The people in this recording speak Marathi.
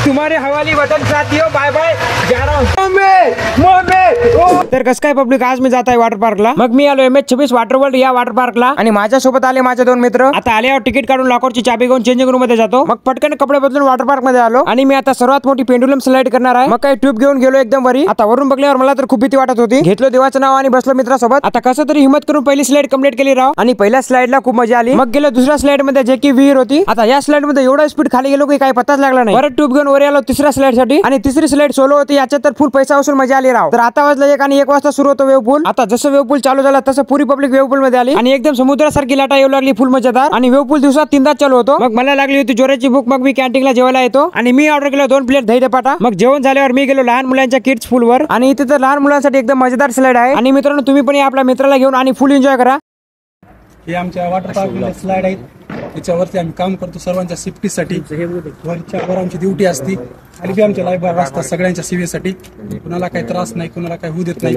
तुम्हारे हवाली वतन साथियों, बाय बाय, जा रहा हूँ। तर कसं काय पब्लिक, आज मी जात आहे वॉटर पार्कला। मग मी आलो MH26 वॉटर वर्ल्ड या वॉटर पार्कला आणि माझ्यासोबत आले माझे 2 मित्र। आता आल्यावर तिकीट काढून लॉकरची चाबी घेऊन चेंजिंग रूम मध्ये जातो। मग पटकन कपडे बदलून वॉटर पार्क मध्ये आलो आणि मी आता सर्वात मोठी पेंडुलम स्लाइड करणार आहे। मग काही ट्यूब घेऊन गेलो एकदम वरी। आता वरून बघल्यावर मला तर खूप भीती वाटत होती। घेतलो देवाचं नाव आणि बसलो मित्रासोबत। आता कसं तरी हिम्मत करून पहिली स्लाइड कंप्लीट केली राव आणि पहिल्या स्लाइडला खूप मजा आली। मग गेलो दुसऱ्या स्लाइड मध्ये जे की विहीर होती। आता या स्लाइड मध्ये एवढा स्पीड खाली गेलो की काही पताच लागला नाही। परत ट्यूब घेऊन वर आलो तिसऱ्या स्लाइड साठी आणि तिसरी स्लाइड सोलो होती। याच्यात तर फुल पैसा वसूल मजा आली राव। तर आता वाजलं 1 आणि 1 वाजता सुरू होतो वेव पूल। आता जसं वेव पूल चालू झाला तसं पुरी पब्लिक वेव पूल मध्ये आली आणि एकदम समुद्रासारखी लाटा येऊ लागली फुल मजेदार। आणि वेव पूल दिवसात 3दा चालू होतो। मग मला लागली होती जोराची भूक। मग मी कॅन्टीनला जेवायला येतो आणि मी ऑर्डर केलं 2 प्लेट दही धपाटा। मग जेवण झाल्यावर मी गेलो लहान मुलांच्या किड्स पूल वर आणि इथे तर लहान मुलांसाठी एकदम मजेदार स्लाइड आहे। आणि मित्रांनो तुम्ही पण आपल्या मित्राला घेऊन आणि फुल एन्जॉय करा। हे आमच्या वॉटर पार्क मध्ये स्लाइड आहेत, त्याच्यावरती आम्ही काम करतो सर्वांच्या सेफ्टीसाठी। वरच्या वर आमची ड्युटी असते आणि आमच्या लाईफ असतात सगळ्यांच्या सेवेसाठी। कुणाला काही त्रास नाही, कुणाला काही होऊ देत नाही।